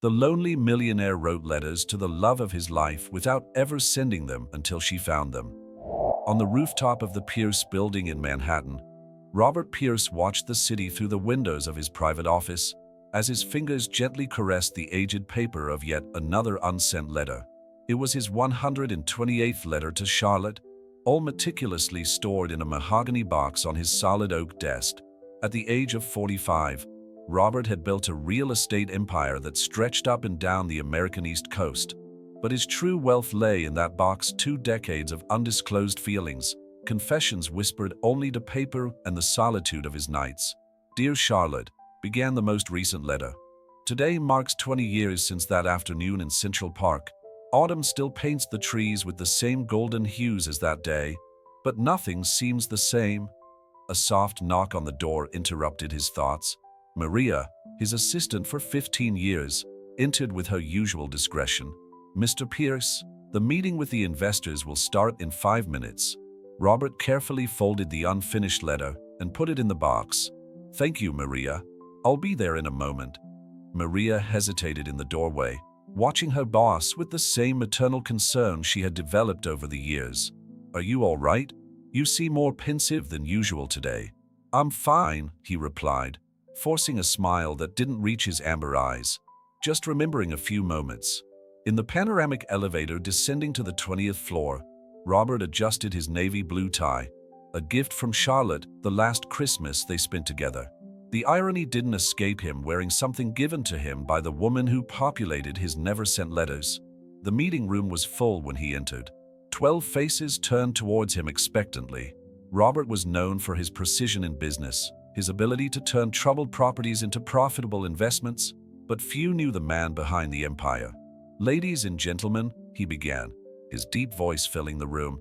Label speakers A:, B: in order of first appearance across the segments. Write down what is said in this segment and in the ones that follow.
A: The lonely millionaire wrote letters to the love of his life without ever sending them until she found them. On the rooftop of the Pierce building in Manhattan, Robert Pierce watched the city through the windows of his private office as his fingers gently caressed the aged paper of yet another unsent letter. It was his 128th letter to Charlotte, all meticulously stored in a mahogany box on his solid oak desk. At the age of 45, Robert had built a real estate empire that stretched up and down the American East Coast. But his true wealth lay in that box: 2 decades of undisclosed feelings, confessions whispered only to paper, and the solitude of his nights. "Dear Charlotte," began the most recent letter. "Today marks 20 years since that afternoon in Central Park. Autumn still paints the trees with the same golden hues as that day, but nothing seems the same." A soft knock on the door interrupted his thoughts. Maria, his assistant for 15 years, entered with her usual discretion. "Mr. Pierce, the meeting with the investors will start in 5 minutes." Robert carefully folded the unfinished letter and put it in the box. "Thank you, Maria. I'll be there in a moment." Maria hesitated in the doorway, watching her boss with the same maternal concern she had developed over the years. "Are you all right? You seem more pensive than usual today." "I'm fine," he replied, forcing a smile that didn't reach his amber eyes. "Just remembering a few moments." In the panoramic elevator descending to the 20th floor, Robert adjusted his navy blue tie, a gift from Charlotte the last Christmas they spent together. The irony didn't escape him, wearing something given to him by the woman who populated his never-sent letters. The meeting room was full when he entered. 12 faces turned towards him expectantly. Robert was known for his precision in business, his ability to turn troubled properties into profitable investments, but few knew the man behind the empire. "Ladies and gentlemen," he began, his deep voice filling the room,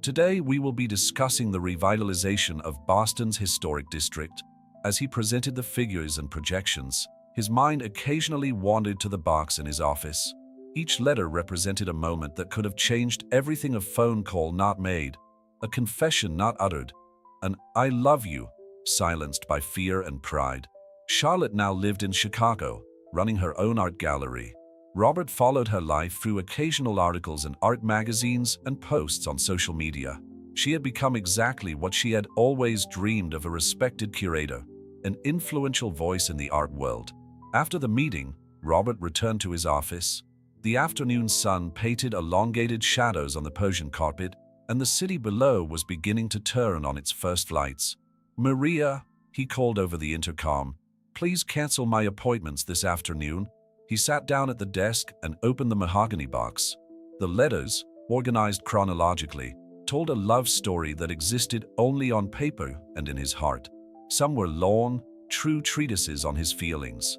A: "today we will be discussing the revitalization of Boston's historic district." As he presented the figures and projections, his mind occasionally wandered to the box in his office. Each letter represented a moment that could have changed everything: a phone call not made, a confession not uttered, an "I love you" silenced by fear and pride. Charlotte now lived in Chicago, running her own art gallery. Robert followed her life through occasional articles in art magazines and posts on social media. She had become exactly what she had always dreamed of: a respected curator, an influential voice in the art world. After the meeting, Robert returned to his office. The afternoon sun painted elongated shadows on the Persian carpet, and the city below was beginning to turn on its first lights. "Maria," he called over the intercom, "please cancel my appointments this afternoon." He sat down at the desk and opened the mahogany box. The letters, organized chronologically, told a love story that existed only on paper and in his heart. Some were long, true treatises on his feelings.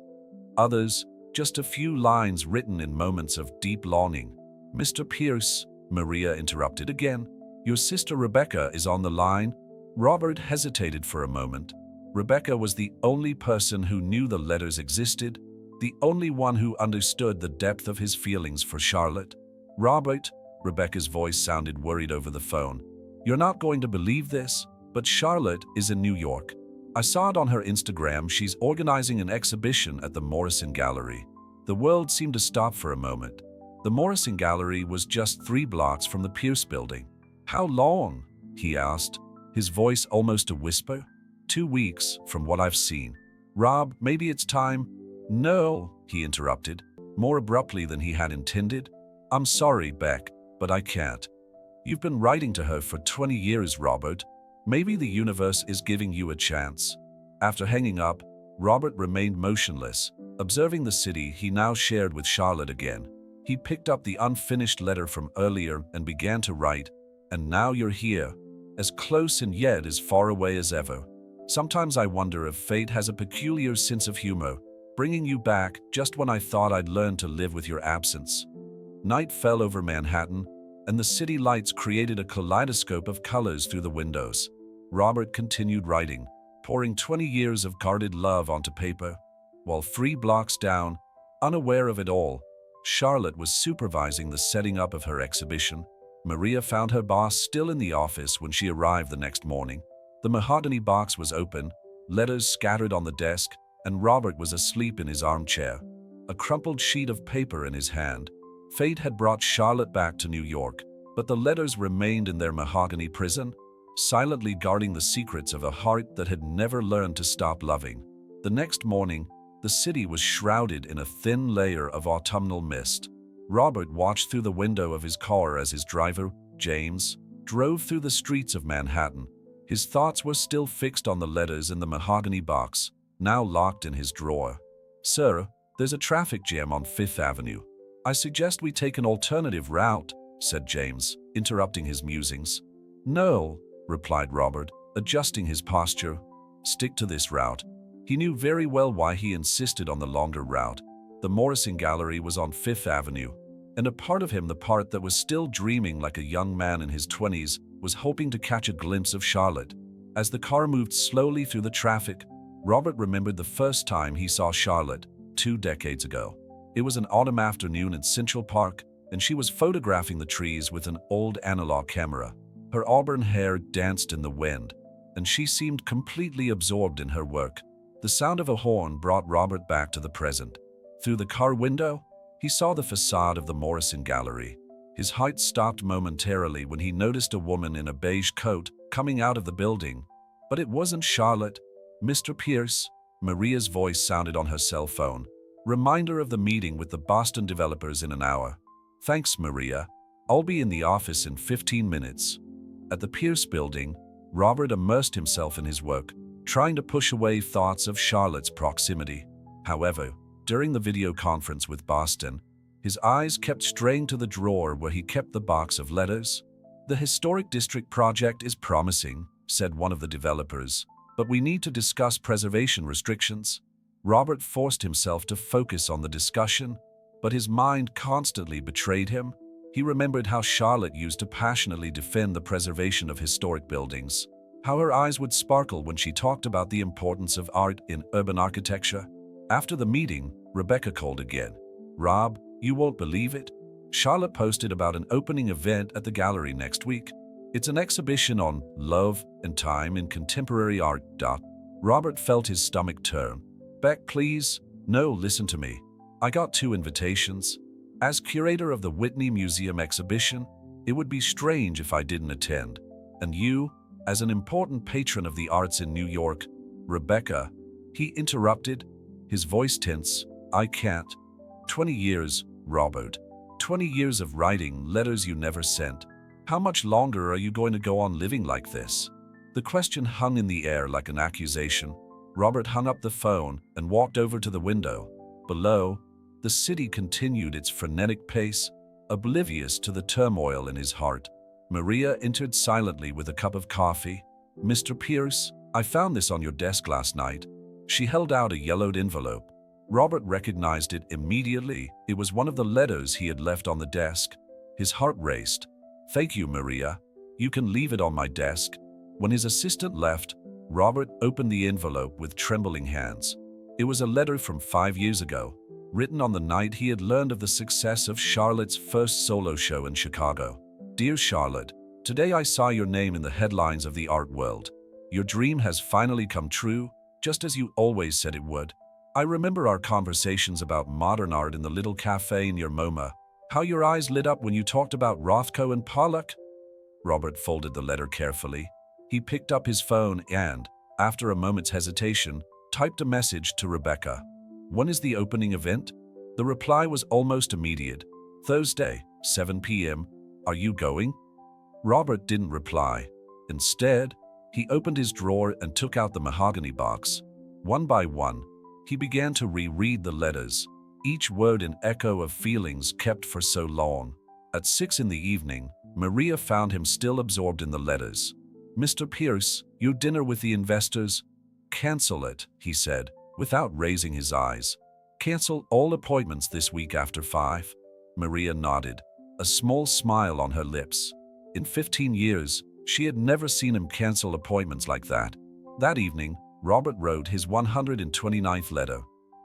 A: Others, just a few lines written in moments of deep longing. "Mr. Pierce," Maria interrupted again, "your sister Rebecca is on the line." Robert hesitated for a moment. Rebecca was the only person who knew the letters existed, the only one who understood the depth of his feelings for Charlotte. "Robert," Rebecca's voice sounded worried over the phone, "you're not going to believe this, but Charlotte is in New York. I saw it on her Instagram. She's organizing an exhibition at the Morrison Gallery." The world seemed to stop for a moment. The Morrison Gallery was just 3 blocks from the Pierce building. "How long?" he asked, his voice almost a whisper. "2 weeks, from what I've seen." "Rob, maybe it's time." "No," he interrupted, more abruptly than he had intended. "I'm sorry, Beck, but I can't. You've been writing to her for 20 years, Robert. Maybe the universe is giving you a chance." After hanging up, Robert remained motionless, observing the city he now shared with Charlotte again. He picked up the unfinished letter from earlier and began to write, "And now you're here, as close and yet as far away as ever. Sometimes I wonder if fate has a peculiar sense of humor, bringing you back just when I thought I'd learned to live with your absence." Night fell over Manhattan, and the city lights created a kaleidoscope of colors through the windows. Robert continued writing, pouring 20 years of guarded love onto paper, while 3 blocks down, unaware of it all, Charlotte was supervising the setting up of her exhibition. Maria found her boss still in the office when she arrived the next morning. The mahogany box was open, letters scattered on the desk, and Robert was asleep in his armchair. a crumpled sheet of paper in his hand. Fate had brought Charlotte back to New York, but the letters remained in their mahogany prison, silently guarding the secrets of a heart that had never learned to stop loving. The next morning, the city was shrouded in a thin layer of autumnal mist. Robert watched through the window of his car as his driver, James, drove through the streets of Manhattan. His thoughts were still fixed on the letters in the mahogany box, now locked in his drawer. "Sir, there's a traffic jam on Fifth Avenue. I suggest we take an alternative route," said James, interrupting his musings. "No," replied Robert, adjusting his posture. "Stick to this route." He knew very well why he insisted on the longer route. The Morrison Gallery was on Fifth Avenue, and a part of him, the part that was still dreaming like a young man in his 20s, was hoping to catch a glimpse of Charlotte. As the car moved slowly through the traffic, Robert remembered the first time he saw Charlotte, 2 decades ago. It was an autumn afternoon in Central Park, and she was photographing the trees with an old analog camera. Her auburn hair danced in the wind, and she seemed completely absorbed in her work. The sound of a horn brought Robert back to the present. Through the car window, he saw the facade of the Morrison Gallery. His heart stopped momentarily when he noticed a woman in a beige coat coming out of the building. But it wasn't Charlotte. "Mr. Pierce," Maria's voice sounded on her cell phone. "Reminder of the meeting with the Boston developers in an hour." "Thanks, Maria. I'll be in the office in 15 minutes. At the Pierce building, Robert immersed himself in his work, trying to push away thoughts of Charlotte's proximity. However, during the video conference with Boston, his eyes kept straying to the drawer where he kept the box of letters. "The Historic District project is promising," said one of the developers, "but we need to discuss preservation restrictions." Robert forced himself to focus on the discussion, but his mind constantly betrayed him. He remembered how Charlotte used to passionately defend the preservation of historic buildings, how her eyes would sparkle when she talked about the importance of art in urban architecture. After the meeting, Rebecca called again. "Rob, you won't believe it. Charlotte posted about an opening event at the gallery next week. It's an exhibition on love and time in contemporary art." Robert felt his stomach turn. "Beck, please. No, listen to me. I got 2 invitations. As curator of the Whitney Museum exhibition, it would be strange if I didn't attend. And you, as an important patron of the arts in New York." "Rebecca," he interrupted, his voice tense, "I can't. 20 years, Robert. 20 years of writing letters you never sent. How much longer are you going to go on living like this?" The question hung in the air like an accusation. Robert hung up the phone and walked over to the window. Below, the city continued its frenetic pace, oblivious to the turmoil in his heart. Maria entered silently with a cup of coffee. "Mr. Pierce, I found this on your desk last night." She held out a yellowed envelope. Robert recognized it immediately. It was one of the letters he had left on the desk. His heart raced. "Thank you, Maria. You can leave it on my desk." When his assistant left, Robert opened the envelope with trembling hands. It was a letter from 5 years ago, written on the night he had learned of the success of Charlotte's first solo show in Chicago. "Dear Charlotte, today I saw your name in the headlines of the art world. Your dream has finally come true, just as you always said it would. I remember our conversations about modern art in the little cafe in your MoMA, how your eyes lit up when you talked about Rothko and Pollock." Robert folded the letter carefully. He picked up his phone and, after a moment's hesitation, typed a message to Rebecca. "When is the opening event?" The reply was almost immediate. "Thursday, 7 p.m. Are you going?" Robert didn't reply. Instead, he opened his drawer and took out the mahogany box. One by one, he began to reread the letters, each word an echo of feelings kept for so long. At 6 in the evening, Maria found him still absorbed in the letters. "Mr. Pierce, your dinner with the investors." "Cancel it," he said, without raising his eyes. "Cancel all appointments this week after 5. Maria nodded, a small smile on her lips. In 15 years, she had never seen him cancel appointments like that. That evening, Robert wrote his 129th letter.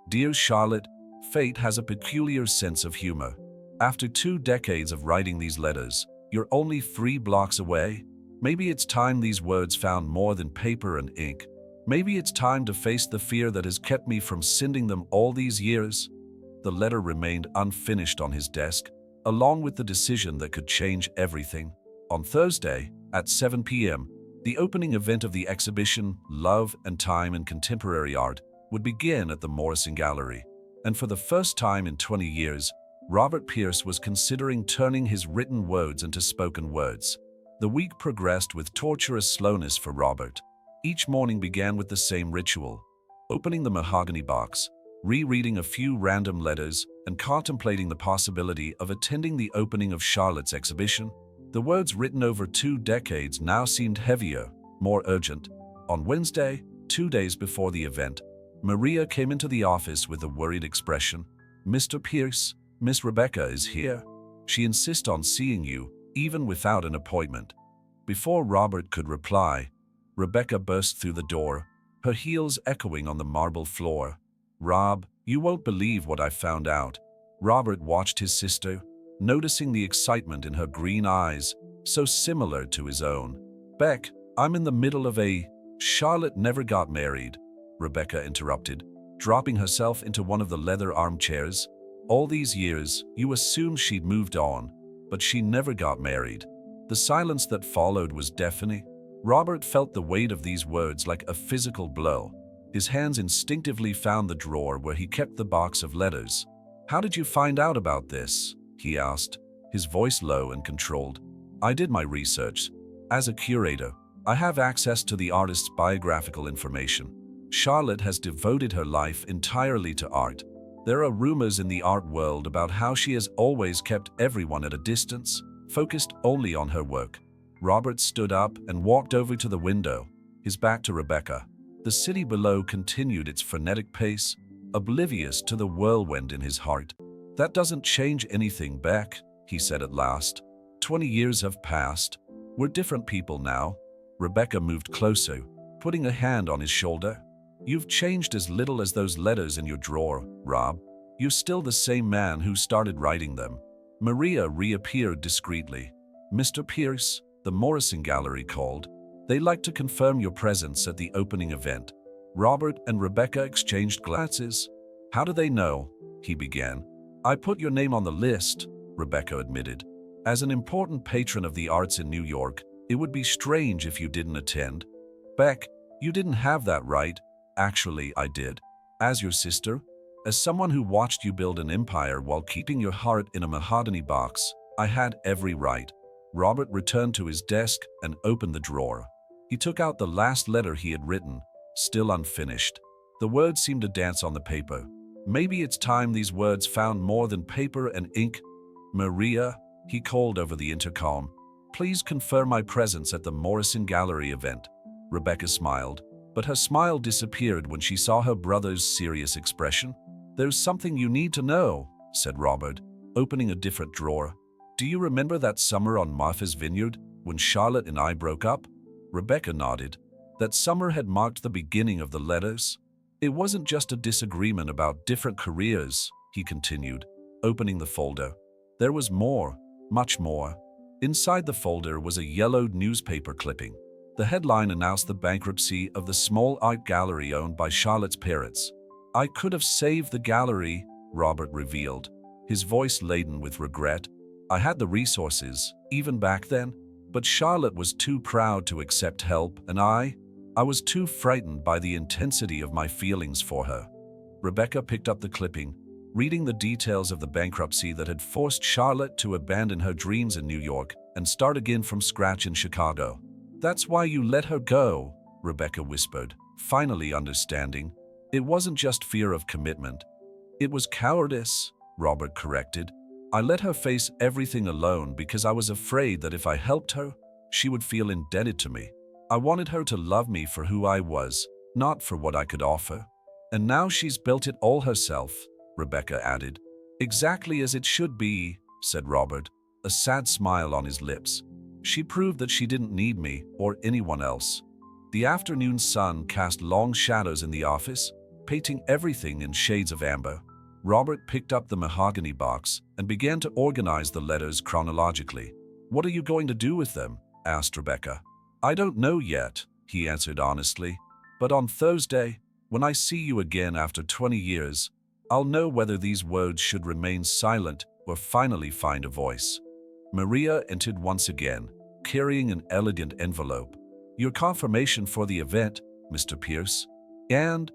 A: "Dear Charlotte, fate has a peculiar sense of humor. After 2 decades of writing these letters, you're only 3 blocks away. Maybe it's time these words found more than paper and ink. Maybe it's time to face the fear that has kept me from sending them all these years." the letter remained unfinished on his desk, along with the decision that could change everything. On Thursday, at 7 p.m., the opening event of the exhibition, Love and Time in Contemporary Art, would begin at the Morrison Gallery. And for the first time in 20 years, Robert Pierce was considering turning his written words into spoken words. The week progressed with torturous slowness for Robert. Each morning began with the same ritual: opening the mahogany box, rereading a few random letters, and contemplating the possibility of attending the opening of Charlotte's exhibition. The words written over 2 decades now seemed heavier, more urgent. On Wednesday, 2 days before the event, Maria came into the office with a worried expression. "Mr. Pierce, Miss Rebecca is here. She insists on seeing you, even without an appointment." Before Robert could reply, Rebecca burst through the door, her heels echoing on the marble floor. "Rob, you won't believe what I found out." Robert watched his sister, noticing the excitement in her green eyes, so similar to his own. "Beck, I'm in the middle of a—" "Charlotte never got married," Rebecca interrupted, dropping herself into one of the leather armchairs. "All these years, you assumed she'd moved on, but she never got married." The silence that followed was deafening. Robert felt the weight of these words like a physical blow. His hands instinctively found the drawer where he kept the box of letters. "How did you find out about this?" he asked, his voice low and controlled. "I did my research. As a curator, I have access to the artist's biographical information. Charlotte has devoted her life entirely to art. There are rumors in the art world about how she has always kept everyone at a distance, focused only on her work." Robert stood up and walked over to the window, his back to Rebecca. The city below continued its frenetic pace, oblivious to the whirlwind in his heart. "That doesn't change anything, Beck," he said at last. 20 years have passed. We're different people now." Rebecca moved closer, putting a hand on his shoulder. "You've changed as little as those letters in your drawer, Rob. You're still the same man who started writing them." Maria reappeared discreetly. "Mr. Pierce, the Morrison Gallery called. They'd like to confirm your presence at the opening event." Robert and Rebecca exchanged glances. "How do they know?" he began. "I put your name on the list," Rebecca admitted. "As an important patron of the arts in New York, it would be strange if you didn't attend." "Beck, you didn't have that right." "Actually, I did. As your sister, as someone who watched you build an empire while keeping your heart in a mahogany box, I had every right." Robert returned to his desk and opened the drawer. He took out the last letter he had written, still unfinished. The words seemed to dance on the paper. "Maybe it's time these words found more than paper and ink." "Maria," he called over the intercom, "please confirm my presence at the Morrison Gallery event." Rebecca smiled, but her smile disappeared when she saw her brother's serious expression. "There's something you need to know," said Robert, opening a different drawer. "Do you remember that summer on Martha's Vineyard, when Charlotte and I broke up?" Rebecca nodded. That summer had marked the beginning of the letters. "It wasn't just a disagreement about different careers," he continued, opening the folder. "There was more, much more." Inside the folder was a yellowed newspaper clipping. The headline announced the bankruptcy of the small art gallery owned by Charlotte's parents. "I could have saved the gallery," Robert revealed, his voice laden with regret. "I had the resources, even back then, but Charlotte was too proud to accept help, and I was too frightened by the intensity of my feelings for her." Rebecca picked up the clipping, reading the details of the bankruptcy that had forced Charlotte to abandon her dreams in New York and start again from scratch in Chicago. "That's why you let her go," Rebecca whispered, finally understanding. "It wasn't just fear of commitment. It was cowardice," Robert corrected. "I let her face everything alone because I was afraid that if I helped her, she would feel indebted to me. I wanted her to love me for who I was, not for what I could offer. And now she's built it all herself," Rebecca added. "Exactly as it should be," said Robert, a sad smile on his lips. "She proved that she didn't need me or anyone else." The afternoon sun cast long shadows in the office, painting everything in shades of amber. Robert picked up the mahogany box and began to organize the letters chronologically. "What are you going to do with them?" asked Rebecca. "I don't know yet," he answered honestly. "But on Thursday, when I see you again after 20 years, I'll know whether these words should remain silent or finally find a voice. Maria entered once again, carrying an elegant envelope. Your confirmation for the event, Mr. Pierce. And,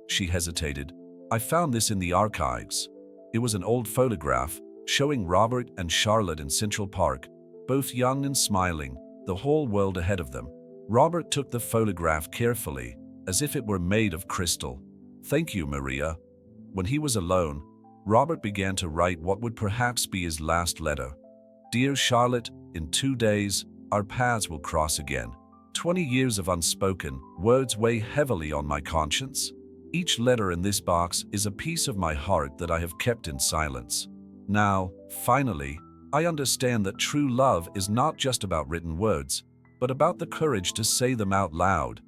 A: she hesitated, I found this in the archives. It was an old photograph showing Robert and Charlotte in Central Park, both young and smiling, the whole world ahead of them. Robert took the photograph carefully, as if it were made of crystal. Thank you, Maria. When he was alone, Robert began to write what would perhaps be his last letter. Dear Charlotte, in 2 days, our paths will cross again. 20 years of unspoken words weigh heavily on my conscience. Each letter in this box is a piece of my heart that I have kept in silence. Now, finally, I understand that true love is not just about written words, but about the courage to say them out loud.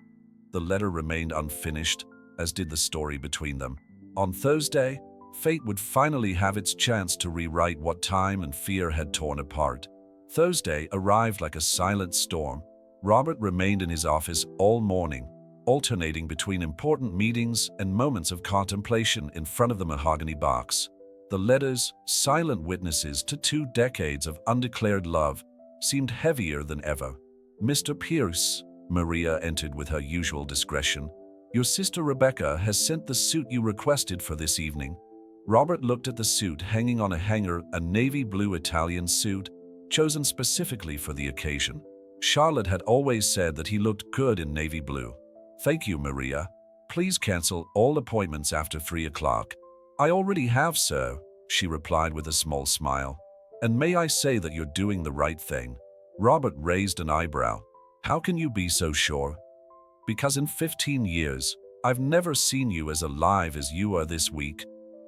A: The letter remained unfinished, as did the story between them. On Thursday, fate would finally have its chance to rewrite what time and fear had torn apart. Thursday arrived like a silent storm. Robert remained in his office all morning, alternating between important meetings and moments of contemplation in front of the mahogany box. The letters, silent witnesses to 2 decades of undeclared love, seemed heavier than ever. Mr. Pierce, Maria entered with her usual discretion. Your sister Rebecca has sent the suit you requested for this evening. Robert looked at the suit hanging on a hanger, a navy blue Italian suit, chosen specifically for the occasion. Charlotte had always said that he looked good in navy blue. Thank you, Maria. Please cancel all appointments after 3 o'clock. I already have, sir, she replied with a small smile. And may I say that you're doing the right thing? Robert raised an eyebrow. How can you be so sure? Because in 15 years, I've never seen you as alive as you are this week.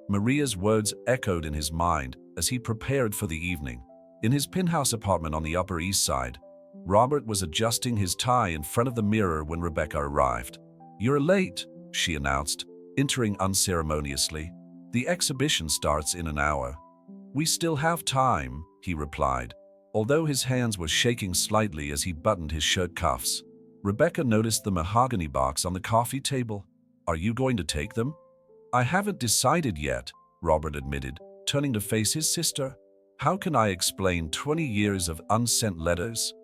A: Maria's words echoed in his mind as he prepared for the evening. In his penthouse apartment on the Upper East Side, Robert was adjusting his tie in front of the mirror when Rebecca arrived. You're late, she announced, entering unceremoniously. The exhibition starts in an hour. We still have time, he replied, although his hands were shaking slightly as he buttoned his shirt cuffs. Rebecca noticed the mahogany box on the coffee table. Are you going to take them? I haven't decided yet, Robert admitted, turning to face his sister. How can I explain 20 years of unsent letters?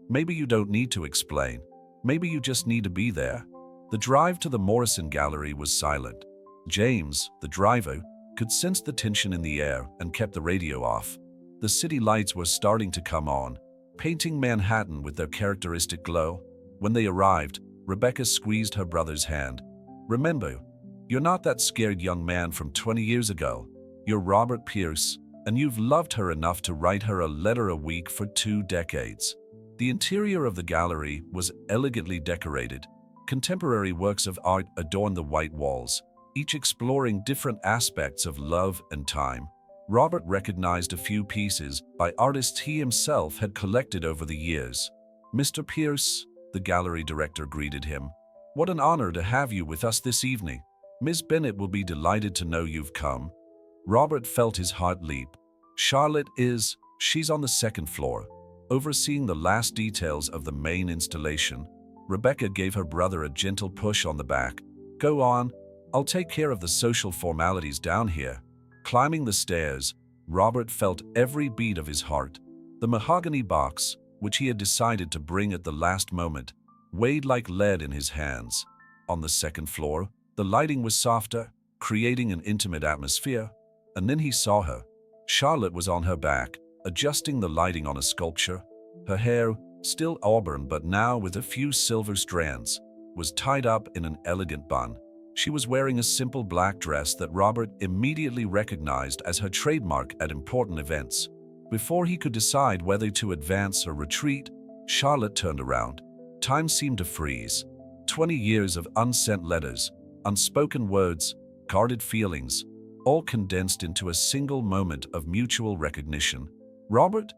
A: Maybe you don't need to explain. Maybe you just need to be there. The drive to the Morrison Gallery was silent. James, the driver, could sense the tension in the air and kept the radio off. The city lights were starting to come on, painting Manhattan with their characteristic glow. When they arrived, Rebecca squeezed her brother's hand. Remember, you're not that scared young man from 20 years ago. You're Robert Pierce, and you've loved her enough to write her a letter a week for 2 decades. The interior of the gallery was elegantly decorated. Contemporary works of art adorned the white walls, each exploring different aspects of love and time. Robert recognized a few pieces by artists he himself had collected over the years. Mr. Pierce, the gallery director greeted him. What an honor to have you with us this evening. Miss Bennet will be delighted to know you've come. Robert felt his heart leap. Charlotte is, she's on the 2nd floor, overseeing the last details of the main installation. Rebecca gave her brother a gentle push on the back. Go on, I'll take care of the social formalities down here. Climbing the stairs, Robert felt every beat of his heart. The mahogany box, which he had decided to bring at the last moment, weighed like lead in his hands. On the 2nd floor, the lighting was softer, creating an intimate atmosphere. And then he saw her. Charlotte was on her back, adjusting the lighting on a sculpture. Her hair, still auburn but now with a few silver strands, was tied up in an elegant bun. She was wearing a simple black dress that Robert immediately recognized as her trademark at important events. Before he could decide whether to advance or retreat, Charlotte turned around. Time seemed to freeze. 20 years of unsent letters, unspoken words, guarded feelings, all condensed into a single moment of mutual recognition. Robert?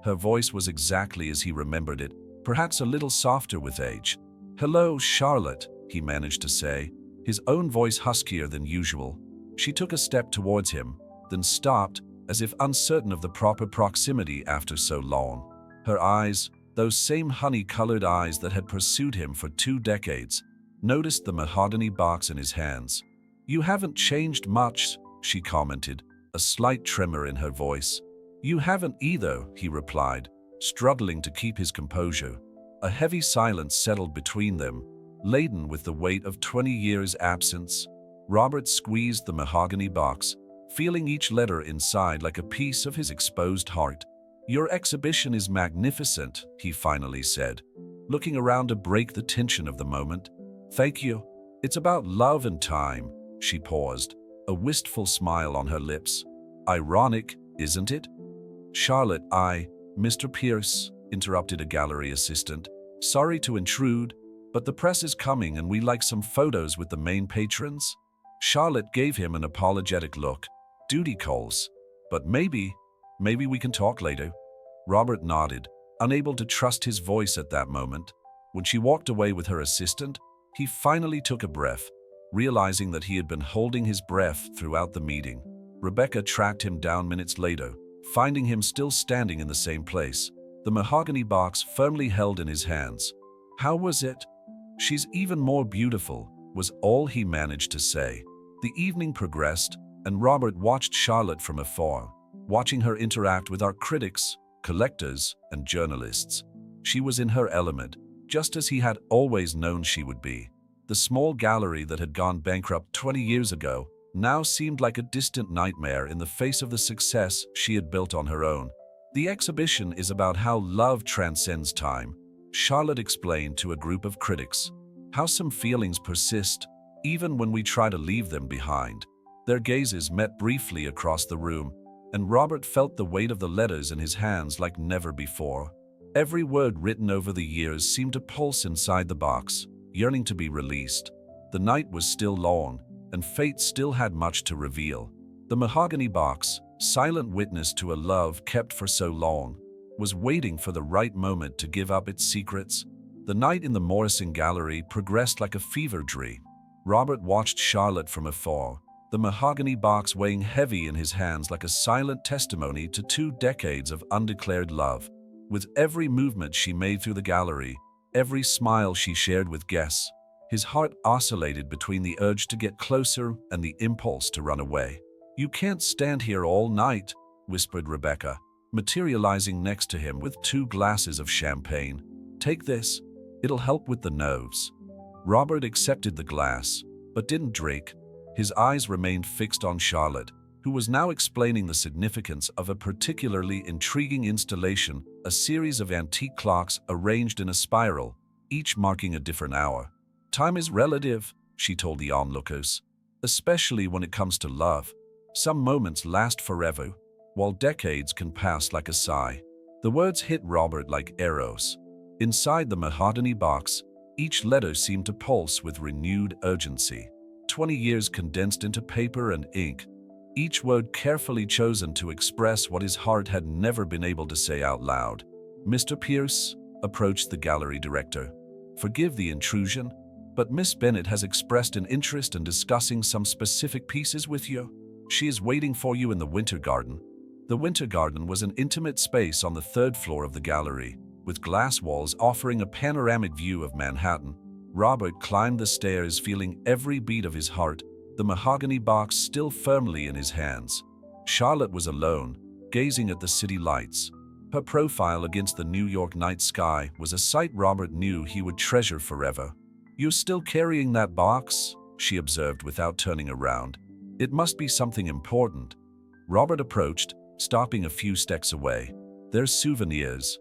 A: Her voice was exactly as he remembered it, perhaps a little softer with age. Hello, Charlotte, he managed to say, his own voice huskier than usual. She took a step towards him, then stopped, as if uncertain of the proper proximity after so long. Her eyes, those same honey-colored eyes that had pursued him for 2 decades, noticed the mahogany box in his hands. You haven't changed much, she commented, a slight tremor in her voice. You haven't either, he replied, struggling to keep his composure. A heavy silence settled between them, laden with the weight of 20 years' absence. Robert squeezed the mahogany box, feeling each letter inside like a piece of his exposed heart. Your exhibition is magnificent, he finally said, looking around to break the tension of the moment. Thank you. It's about love and time. She paused, a wistful smile on her lips. Ironic, isn't it? Charlotte, Mr. Pierce, interrupted a gallery assistant. Sorry to intrude, but the press is coming and we like some photos with the main patrons. Charlotte gave him an apologetic look. Duty calls. But maybe we can talk later. Robert nodded, unable to trust his voice at that moment. When she walked away with her assistant, he finally took a breath, realizing that he had been holding his breath throughout the meeting. Rebecca tracked him down minutes later, finding him still standing in the same place, the mahogany box firmly held in his hands. How was it? She's even more beautiful, was all he managed to say. The evening progressed, and Robert watched Charlotte from afar, watching her interact with our critics, collectors, and journalists. She was in her element, just as he had always known she would be. The small gallery that had gone bankrupt 20 years ago now seemed like a distant nightmare in the face of the success she had built on her own. The exhibition is about how love transcends time, Charlotte explained to a group of critics. How some feelings persist, even when we try to leave them behind. Their gazes met briefly across the room, and Robert felt the weight of the letters in his hands like never before. Every word written over the years seemed to pulse inside the box, yearning to be released. The night was still long, and fate still had much to reveal. The mahogany box, silent witness to a love kept for so long, was waiting for the right moment to give up its secrets. The night in the Morrison Gallery progressed like a fever dream. Robert watched Charlotte from afar, the mahogany box weighing heavy in his hands like a silent testimony to 2 decades of undeclared love. With every movement she made through the gallery, every smile she shared with guests, his heart oscillated between the urge to get closer and the impulse to run away. You can't stand here all night, whispered Rebecca, materializing next to him with 2 glasses of champagne. Take this, it'll help with the nerves. Robert accepted the glass, but didn't drink. His eyes remained fixed on Charlotte, who was now explaining the significance of a particularly intriguing installation, a series of antique clocks arranged in a spiral, each marking a different hour. Time is relative, she told the onlookers, especially when it comes to love. Some moments last forever, while decades can pass like a sigh. The words hit Robert like arrows. Inside the mahogany box, each letter seemed to pulse with renewed urgency. 20 years condensed into paper and ink, each word carefully chosen to express what his heart had never been able to say out loud. Mr. Pierce, approached the gallery director. Forgive the intrusion, but Miss Bennet has expressed an interest in discussing some specific pieces with you. She is waiting for you in the Winter Garden. The Winter Garden was an intimate space on the 3rd floor of the gallery, with glass walls offering a panoramic view of Manhattan. Robert climbed the stairs, feeling every beat of his heart, the mahogany box still firmly in his hands. Charlotte was alone, gazing at the city lights. Her profile against the New York night sky was a sight Robert knew he would treasure forever. You're still carrying that box? She observed without turning around. It must be something important. Robert approached, stopping a few steps away. They're souvenirs.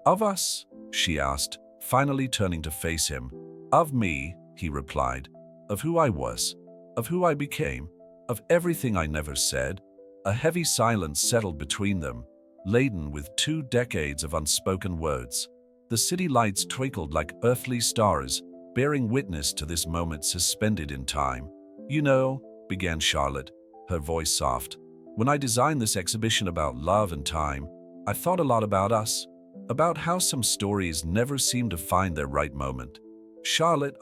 A: Of us? She asked, finally turning to face him. Of me, he replied. Of who I was. Of who I became. Of everything I never said. A heavy silence settled between them, laden with 2 decades of unspoken words. The city lights twinkled like earthly stars, bearing witness to this moment suspended in time. You know, began Charlotte, her voice soft, when I designed this exhibition about love and time, I thought a lot about us, about how some stories never seem to find their right moment. Charlotte,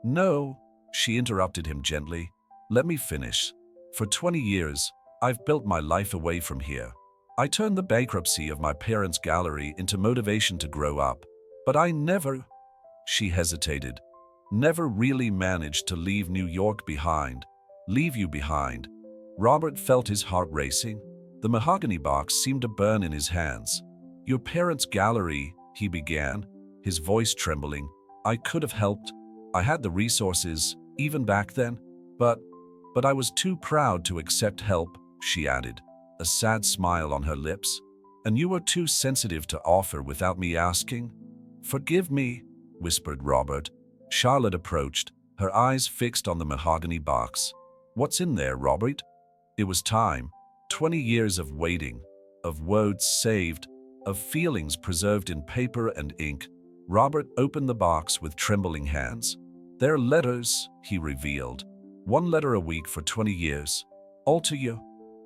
A: No, she interrupted him gently. Let me finish. For 20 years, I've built my life away from here. I turned the bankruptcy of my parents' gallery into motivation to grow up, but I never, she hesitated, never really managed to leave New York behind, leave you behind. Robert felt his heart racing. The mahogany box seemed to burn in his hands. "Your parents' gallery," he began, his voice trembling. "I could have helped. I had the resources, even back then. But I was too proud to accept help," she added, a sad smile on her lips. "And you were too sensitive to offer without me asking." "Forgive me," whispered Robert. Charlotte approached, her eyes fixed on the mahogany box. "What's in there, Robert?" It was time. 20 years of waiting, of words saved, of feelings preserved in paper and ink. Robert opened the box with trembling hands. "They're letters," he revealed. "One letter a week for 20 years. All to you."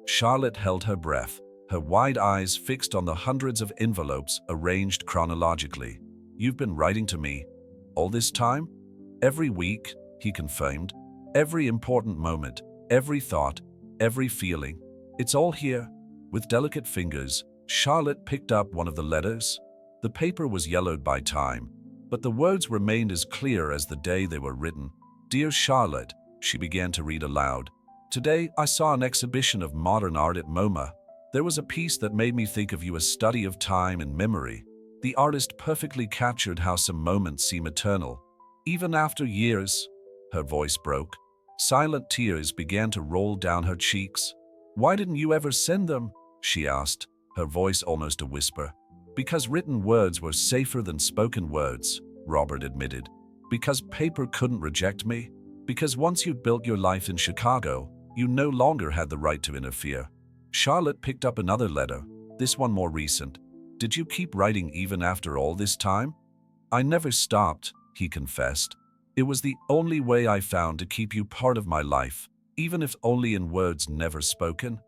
A: Charlotte held her breath, her wide eyes fixed on the hundreds of envelopes arranged chronologically. "You've been writing to me all this time?" "Every week," he confirmed. "Every important moment, every thought, every feeling. It's all here." With delicate fingers, Charlotte picked up one of the letters. The paper was yellowed by time, but the words remained as clear as the day they were written. "Dear Charlotte," she began to read aloud. "Today I saw an exhibition of modern art at MoMA. There was a piece that made me think of you, a study of time and memory. The artist perfectly captured how some moments seem eternal, even after years." Her voice broke. Silent tears began to roll down her cheeks. "Why didn't you ever send them?" she asked, her voice almost a whisper. "Because written words were safer than spoken words," Robert admitted. "Because paper couldn't reject me. Because once you'd built your life in Chicago, you no longer had the right to interfere." Charlotte picked up another letter, this one more recent. "Did you keep writing even after all this time?" "I never stopped," he confessed. "It was the only way I found to keep you part of my life, even if only in words never spoken."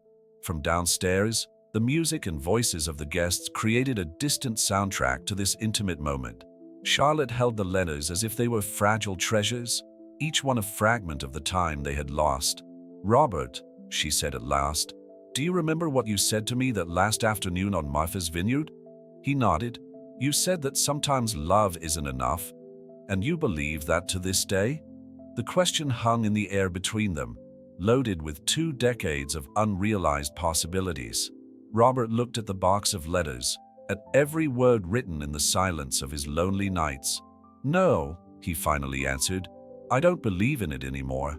A: From downstairs, the music and voices of the guests created a distant soundtrack to this intimate moment. Charlotte held the letters as if they were fragile treasures, each one a fragment of the time they had lost. "Robert," she said at last, "do you remember what you said to me that last afternoon on Martha's Vineyard?" He nodded. "You said that sometimes love isn't enough. And you believe that to this day?" The question hung in the air between them, loaded with 2 decades of unrealized possibilities. Robert looked at the box of letters, at every word written in the silence of his lonely nights. "No," he finally answered, "I don't believe in it anymore."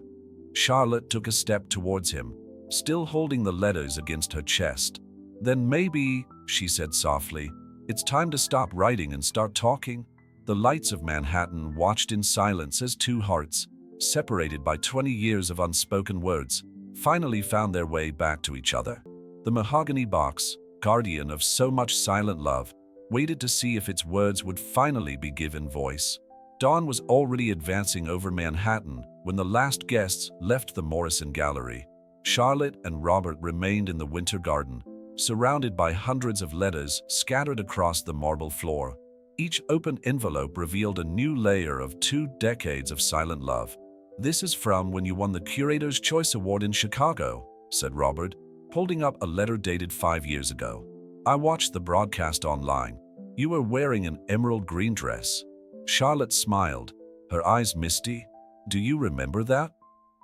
A: Charlotte took a step towards him, still holding the letters against her chest. "Then maybe," she said softly, "it's time to stop writing and start talking." The lights of Manhattan watched in silence as 2 hearts, separated by 20 years of unspoken words, finally found their way back to each other. The mahogany box, guardian of so much silent love, waited to see if its words would finally be given voice. Dawn was already advancing over Manhattan when the last guests left the Morrison Gallery. Charlotte and Robert remained in the Winter Garden, surrounded by hundreds of letters scattered across the marble floor. Each open envelope revealed a new layer of 2 decades of silent love. "This is from when you won the Curator's Choice Award in Chicago," said Robert, holding up a letter dated 5 years ago. "I watched the broadcast online. You were wearing an emerald green dress." Charlotte smiled, her eyes misty. "Do you remember that?"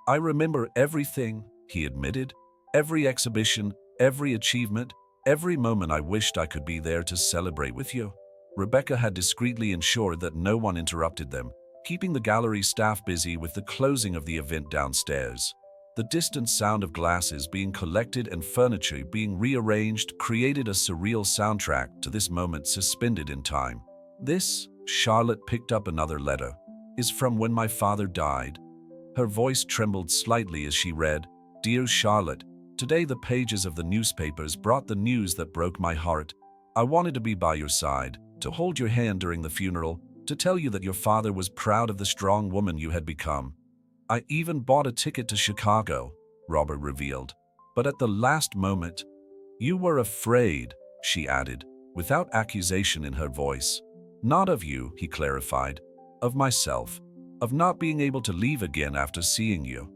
A: "I remember everything," he admitted. "Every exhibition, every achievement, every moment I wished I could be there to celebrate with you." Rebecca had discreetly ensured that no one interrupted them, keeping the gallery staff busy with the closing of the event downstairs. The distant sound of glasses being collected and furniture being rearranged created a surreal soundtrack to this moment suspended in time. "This," Charlotte picked up another letter, "is from when my father died." Her voice trembled slightly as she read, "Dear Charlotte, today the pages of the newspapers brought the news that broke my heart. I wanted to be by your side, to hold your hand during the funeral, to tell you that your father was proud of the strong woman you had become. I even bought a ticket to Chicago," Robert revealed. "But at the last moment, you were afraid," she added, without accusation in her voice. "Not of you," he clarified, "of myself, of not being able to leave again after seeing you."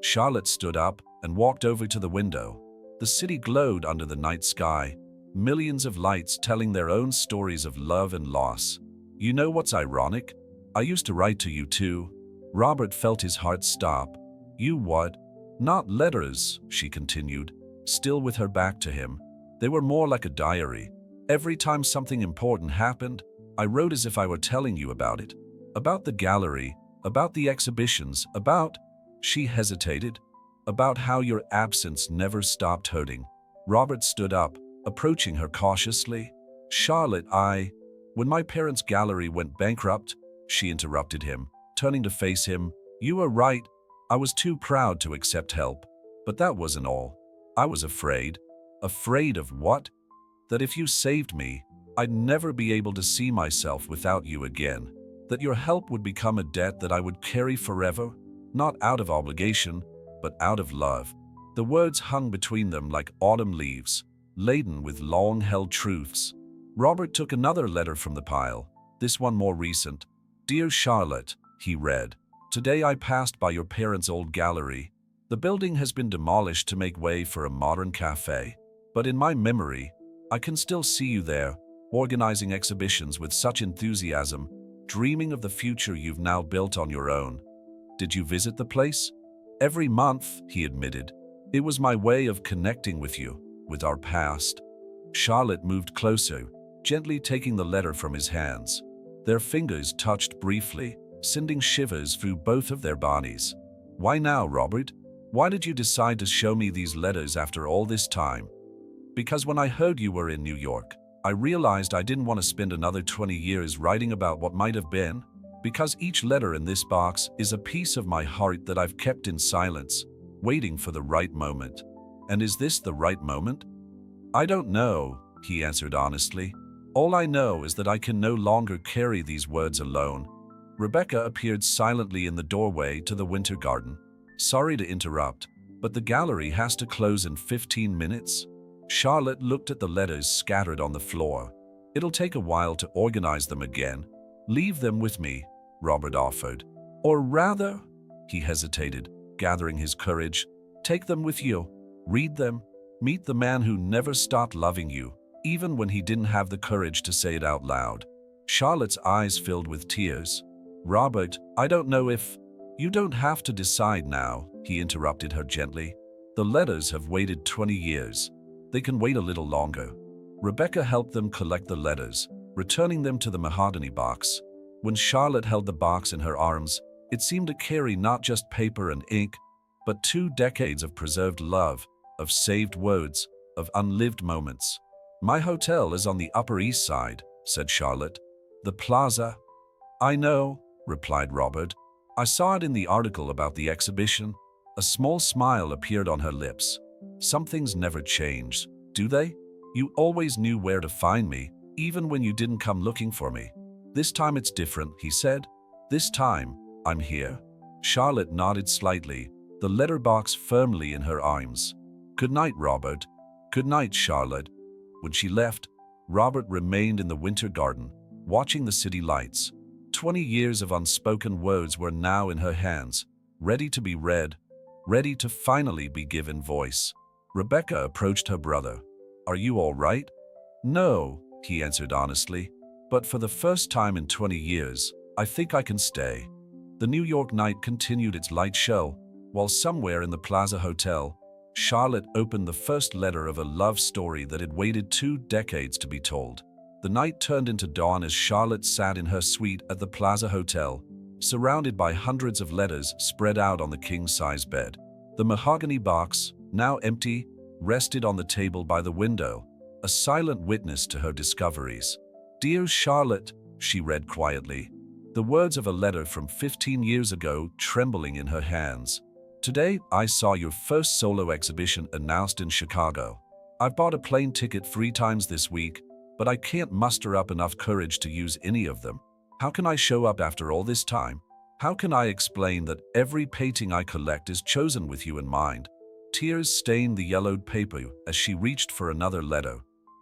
A: Charlotte stood up and walked over to the window. The city glowed under the night sky, millions of lights telling their own stories of love and loss. "You know what's ironic? I used to write to you too." Robert felt his heart stop. "You what?" Not letters, she continued, still with her back to him. They were more like a diary. Every time something important happened, I wrote as if I were telling you about it. About the gallery, about the exhibitions, about, she hesitated, about how your absence never stopped hurting. Robert stood up, approaching her cautiously. Charlotte, when my parents' gallery went bankrupt, she interrupted him, turning to face him. You were right. I was too proud to accept help. But that wasn't all. I was afraid. Afraid of what? That if you saved me, I'd never be able to see myself without you again. That your help would become a debt that I would carry forever, not out of obligation, but out of love. The words hung between them like autumn leaves, laden with long-held truths. Robert took another letter from the pile, this one more recent. Dear Charlotte, he read, today I passed by your parents' old gallery. The building has been demolished to make way for a modern cafe. But in my memory, I can still see you there, organizing exhibitions with such enthusiasm, dreaming of the future you've now built on your own. Did you visit the place? Every month, he admitted. It was my way of connecting with you, with our past. Charlotte moved closer, gently taking the letter from his hands. Their fingers touched briefly, sending shivers through both of their bodies. Why now, Robert? Why did you decide to show me these letters after all this time? Because when I heard you were in New York, I realized I didn't want to spend another 20 years writing about what might have been. Because each letter in this box is a piece of my heart that I've kept in silence, waiting for the right moment. And is this the right moment? I don't know, he answered honestly. All I know is that I can no longer carry these words alone. Rebecca appeared silently in the doorway to the winter garden. Sorry to interrupt, but the gallery has to close in 15 minutes. Charlotte looked at the letters scattered on the floor. It'll take a while to organize them again. Leave them with me, Robert offered. Or rather, he hesitated, gathering his courage, take them with you. Read them. Meet the man who never stopped loving you, even when he didn't have the courage to say it out loud. Charlotte's eyes filled with tears. Robert, I don't know if… You don't have to decide now, he interrupted her gently. The letters have waited 20 years. They can wait a little longer. Rebecca helped them collect the letters, returning them to the mahogany box. When Charlotte held the box in her arms, it seemed to carry not just paper and ink, but 2 decades of preserved love, of saved words, of unlived moments. My hotel is on the Upper East Side, said Charlotte. The plaza? I know, replied Robert. I saw it in the article about the exhibition. A small smile appeared on her lips. Some things never change, do they? You always knew where to find me, even when you didn't come looking for me. This time it's different, he said. This time, I'm here. Charlotte nodded slightly, the letterbox firmly in her arms. Good night, Robert. Good night, Charlotte. When she left, Robert remained in the winter garden, watching the city lights. 20 years of unspoken words were now in her hands, ready to be read, ready to finally be given voice. Rebecca approached her brother. Are you all right? No, he answered honestly. But for the first time in 20 years, I think I can stay. The New York night continued its light show, while somewhere in the Plaza Hotel, Charlotte opened the first letter of a love story that had waited 2 decades to be told. The night turned into dawn as Charlotte sat in her suite at the Plaza Hotel, surrounded by hundreds of letters spread out on the king-size bed. The mahogany box, now empty, rested on the table by the window, a silent witness to her discoveries. Dear Charlotte, she read quietly, the words of a letter from 15 years ago trembling in her hands. Today, I saw your first solo exhibition announced in Chicago. I've bought a plane ticket 3 times this week, but I can't muster up enough courage to use any of them. How can I show up after all this time? How can I explain that every painting I collect is chosen with you in mind? Tears stained the yellowed paper as she reached for another letter.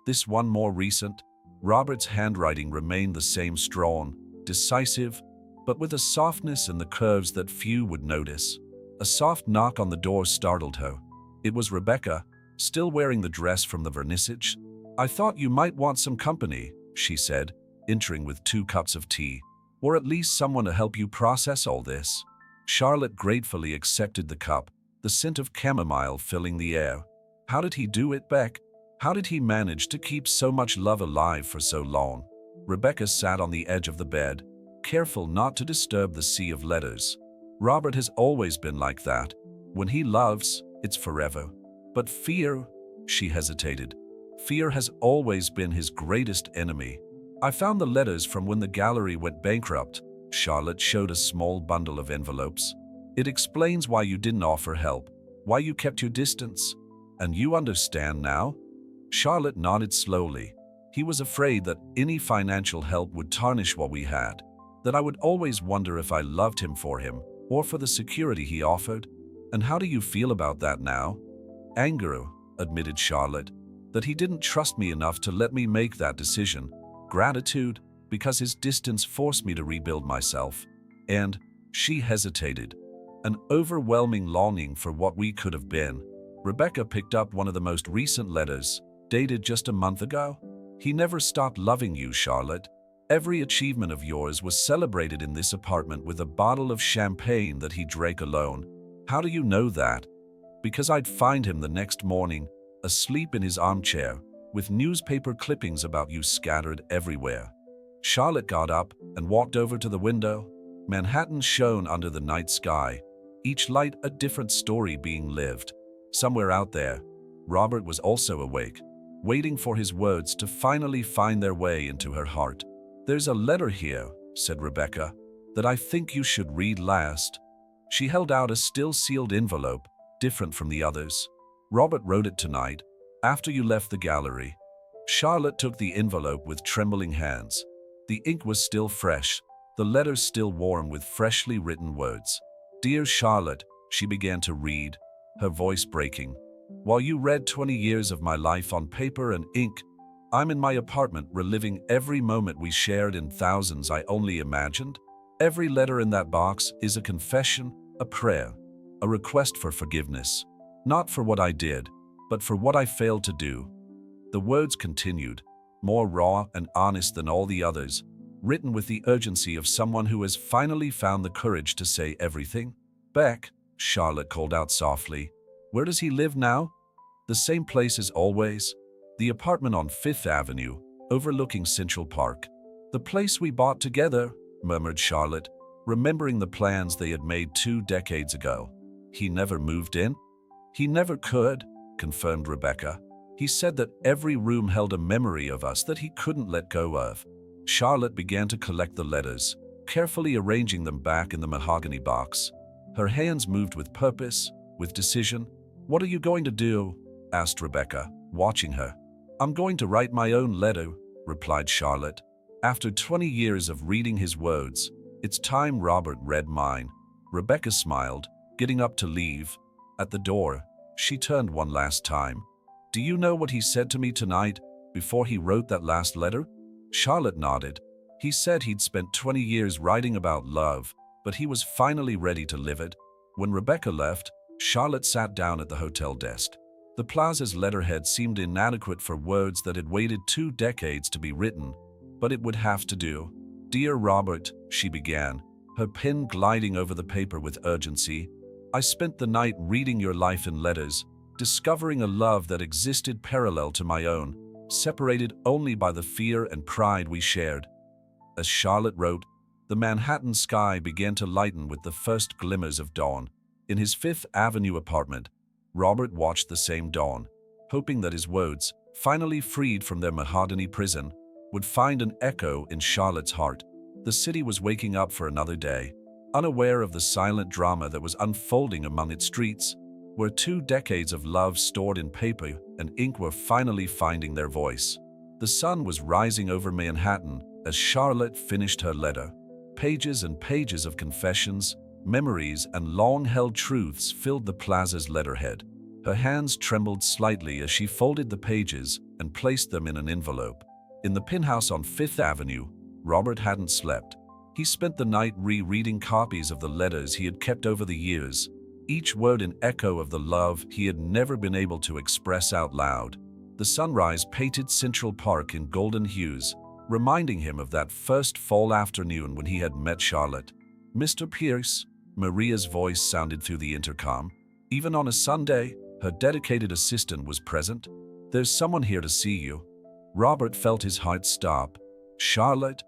A: This one more recent. Robert's handwriting remained the same, strong, decisive, but with a softness in the curves that few would notice. A soft knock on the door startled her. It was Rebecca, still wearing the dress from the vernissage. I thought you might want some company, she said, entering with 2 cups of tea. Or at least someone to help you process all this. Charlotte gratefully accepted the cup, the scent of chamomile filling the air. How did he do it, Beck? How did he manage to keep so much love alive for so long? Rebecca sat on the edge of the bed, careful not to disturb the sea of letters. Robert has always been like that. When he loves, it's forever. But fear, she hesitated. Fear has always been his greatest enemy. I found the letters from when the gallery went bankrupt. Charlotte showed a small bundle of envelopes. It explains why you didn't offer help, why you kept your distance. And you understand now? Charlotte nodded slowly. He was afraid that any financial help would tarnish what we had, that I would always wonder if I loved him for him or for the security he offered. And how do you feel about that now? Anger, admitted Charlotte, that he didn't trust me enough to let me make that decision. Gratitude, because his distance forced me to rebuild myself. And, she hesitated, an overwhelming longing for what we could have been. Rebecca picked up one of the most recent letters, dated just a month ago. He never stopped loving you, Charlotte. Every achievement of yours was celebrated in this apartment with a bottle of champagne that he drank alone. How do you know that? Because I'd find him the next morning, asleep in his armchair, with newspaper clippings about you scattered everywhere. Charlotte got up and walked over to the window. Manhattan shone under the night sky, each light a different story being lived. Somewhere out there, Robert was also awake, waiting for his words to finally find their way into her heart. There's a letter here, said Rebecca, that I think you should read last. She held out a still-sealed envelope, different from the others. Robert wrote it tonight, after you left the gallery. Charlotte took the envelope with trembling hands. The ink was still fresh, the letters still warm with freshly written words. Dear Charlotte, she began to read, her voice breaking. While you read 20 years of my life on paper and ink, I'm in my apartment reliving every moment we shared in thousands I only imagined. Every letter in that box is a confession, a prayer, a request for forgiveness. Not for what I did, but for what I failed to do. The words continued, more raw and honest than all the others, written with the urgency of someone who has finally found the courage to say everything. Beck, Charlotte called out softly. Where does he live now? The same place as always. The apartment on Fifth Avenue, overlooking Central Park. The place we bought together, murmured Charlotte, remembering the plans they had made 2 decades ago. He never moved in? He never could, confirmed Rebecca. He said that every room held a memory of us that he couldn't let go of. Charlotte began to collect the letters, carefully arranging them back in the mahogany box. Her hands moved with purpose, with decision. What are you going to do? Asked Rebecca, watching her. I'm going to write my own letter, replied Charlotte. After 20 years of reading his words, it's time Robert read mine. Rebecca smiled, getting up to leave. At the door, she turned one last time. Do you know what he said to me tonight, before he wrote that last letter? Charlotte nodded. He said he'd spent 20 years writing about love, but he was finally ready to live it. When Rebecca left, Charlotte sat down at the hotel desk. The plaza's letterhead seemed inadequate for words that had waited 2 decades to be written, but it would have to do. Dear Robert, she began, her pen gliding over the paper with urgency. I spent the night reading your life in letters, discovering a love that existed parallel to my own, separated only by the fear and pride we shared. As Charlotte wrote, the Manhattan sky began to lighten with the first glimmers of dawn. In his Fifth Avenue apartment, Robert watched the same dawn, hoping that his words, finally freed from their mahogany prison, would find an echo in Charlotte's heart. The city was waking up for another day, unaware of the silent drama that was unfolding among its streets, where 2 decades of love stored in paper and ink were finally finding their voice. The sun was rising over Manhattan as Charlotte finished her letter. Pages and pages of confessions, memories, and long-held truths filled the plaza's letterhead. Her hands trembled slightly as she folded the pages and placed them in an envelope. In the penthouse on Fifth Avenue, Robert hadn't slept. He spent the night rereading copies of the letters he had kept over the years, each word an echo of the love he had never been able to express out loud. The sunrise painted Central Park in golden hues, reminding him of that first fall afternoon when he had met Charlotte. Mr. Pierce, Maria's voice sounded through the intercom. Even on a Sunday, her dedicated assistant was present. "There's someone here to see you." Robert felt his heart stop. "Charlotte?"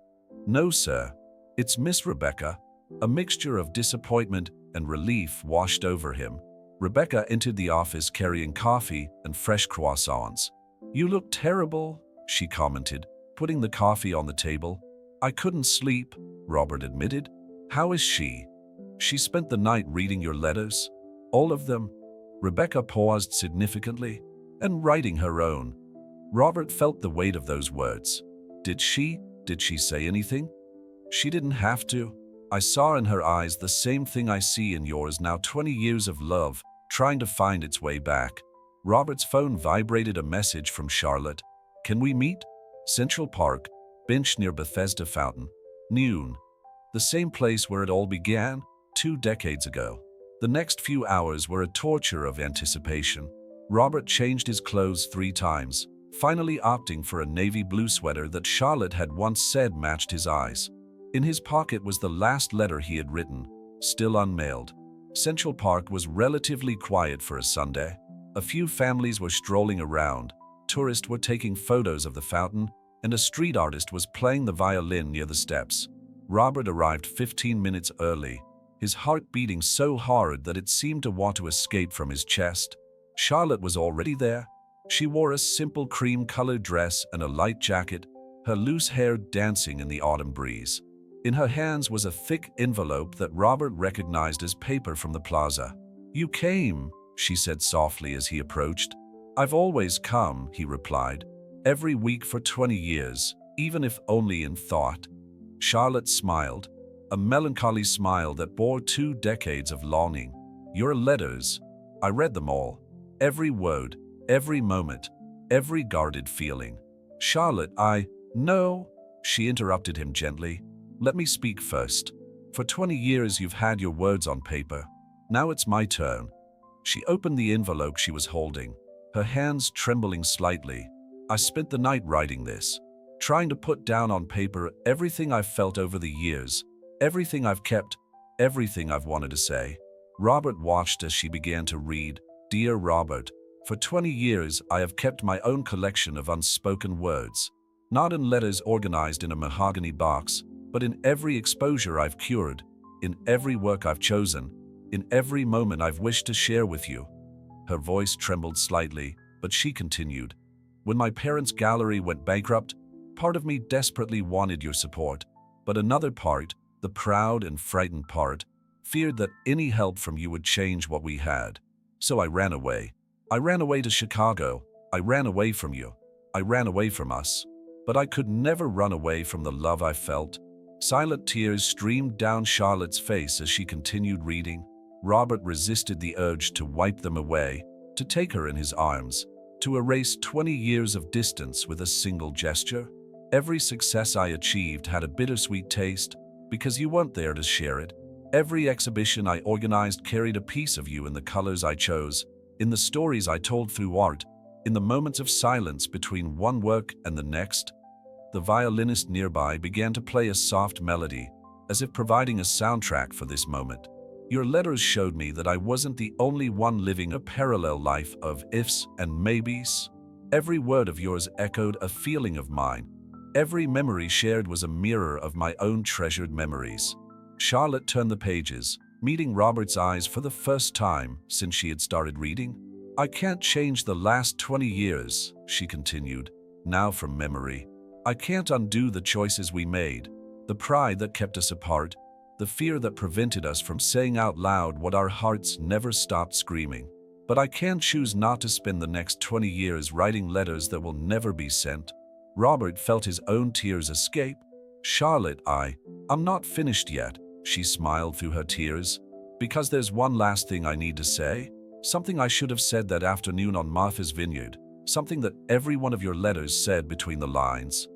A: "No, sir. It's Miss Rebecca." A mixture of disappointment and relief washed over him. Rebecca entered the office carrying coffee and fresh croissants. "You look terrible," she commented, putting the coffee on the table. "I couldn't sleep," Robert admitted. "How is she?" "She spent the night reading your letters." "All of them?" Rebecca paused significantly. "And writing her own." Robert felt the weight of those words. Did she say anything?" "She didn't have to. I saw in her eyes the same thing I see in yours now, 20 years of love, trying to find its way back." Robert's phone vibrated, a message from Charlotte. "Can we meet? Central Park, bench near Bethesda Fountain. Noon." The same place where it all began, 2 decades ago. The next few hours were a torture of anticipation. Robert changed his clothes 3 times, finally opting for a navy blue sweater that Charlotte had once said matched his eyes. In his pocket was the last letter he had written, still unmailed. Central Park was relatively quiet for a Sunday. A few families were strolling around, tourists were taking photos of the fountain, and a street artist was playing the violin near the steps. Robert arrived 15 minutes early, his heart beating so hard that it seemed to want to escape from his chest. Charlotte was already there. She wore a simple cream-colored dress and a light jacket, her loose hair dancing in the autumn breeze. In her hands was a thick envelope that Robert recognized as paper from the plaza. "You came," she said softly as he approached. "I've always come," he replied. "Every week for 20 years, even if only in thought." Charlotte smiled, a melancholy smile that bore 2 decades of longing. "Your letters. I read them all. Every word, every moment, every guarded feeling." "Charlotte, No," she interrupted him gently. "Let me speak first. For 20 years you've had your words on paper. Now it's my turn." She opened the envelope she was holding, her hands trembling slightly. "I spent the night writing this, trying to put down on paper everything I've felt over the years, everything I've kept, everything I've wanted to say." Robert watched as she began to read. "Dear Robert, for 20 years I have kept my own collection of unspoken words, not in letters organized in a mahogany box, but in every exposure I've cured, in every work I've chosen, in every moment I've wished to share with you." Her voice trembled slightly, but she continued. "When my parents' gallery went bankrupt, part of me desperately wanted your support, but another part, the proud and frightened part, feared that any help from you would change what we had. So I ran away. I ran away to Chicago. I ran away from you. I ran away from us. But I could never run away from the love I felt." Silent tears streamed down Charlotte's face as she continued reading. Robert resisted the urge to wipe them away, to take her in his arms, to erase 20 years of distance with a single gesture. "Every success I achieved had a bittersweet taste, because you weren't there to share it. Every exhibition I organized carried a piece of you in the colors I chose, in the stories I told through art, in the moments of silence between one work and the next." The violinist nearby began to play a soft melody, as if providing a soundtrack for this moment. "Your letters showed me that I wasn't the only one living a parallel life of ifs and maybes. Every word of yours echoed a feeling of mine. Every memory shared was a mirror of my own treasured memories." Charlotte turned the pages, meeting Robert's eyes for the first time since she had started reading. "I can't change the last 20 years," she continued, now from memory. "I can't undo the choices we made, the pride that kept us apart, the fear that prevented us from saying out loud what our hearts never stopped screaming. But I can choose not to spend the next 20 years writing letters that will never be sent." Robert felt his own tears escape. "Charlotte, I'm not finished yet," she smiled through her tears. "Because there's one last thing I need to say, something I should have said that afternoon on Martha's Vineyard, something that every one of your letters said between the lines."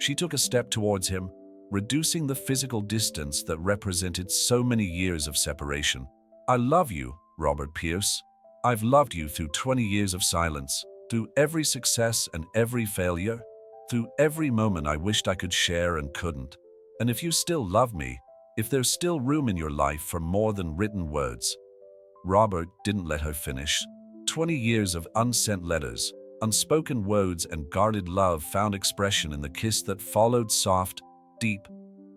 A: She took a step towards him, reducing the physical distance that represented so many years of separation. "I love you, Robert Pierce. I've loved you through 20 years of silence, through every success and every failure, through every moment I wished I could share and couldn't. And if you still love me, if there's still room in your life for more than written words, Robert didn't let her finish. 20 years of unsent letters, unspoken words, and guarded love found expression in the kiss that followed, soft, deep,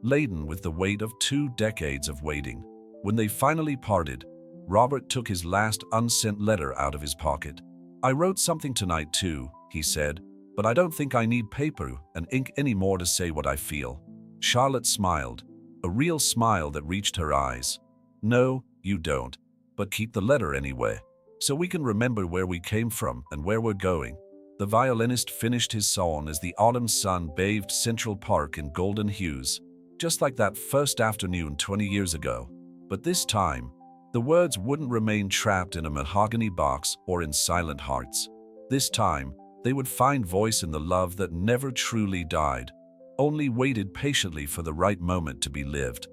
A: laden with the weight of 2 decades of waiting. When they finally parted, Robert took his last unsent letter out of his pocket. "I wrote something tonight too," he said, "but I don't think I need paper and ink anymore to say what I feel." Charlotte smiled, a real smile that reached her eyes. "No, you don't, but keep the letter anyway, so we can remember where we came from and where we're going." The violinist finished his song as the autumn sun bathed Central Park in golden hues, just like that first afternoon 20 years ago. But this time, the words wouldn't remain trapped in a mahogany box or in silent hearts. This time, they would find voice in the love that never truly died, only waited patiently for the right moment to be lived.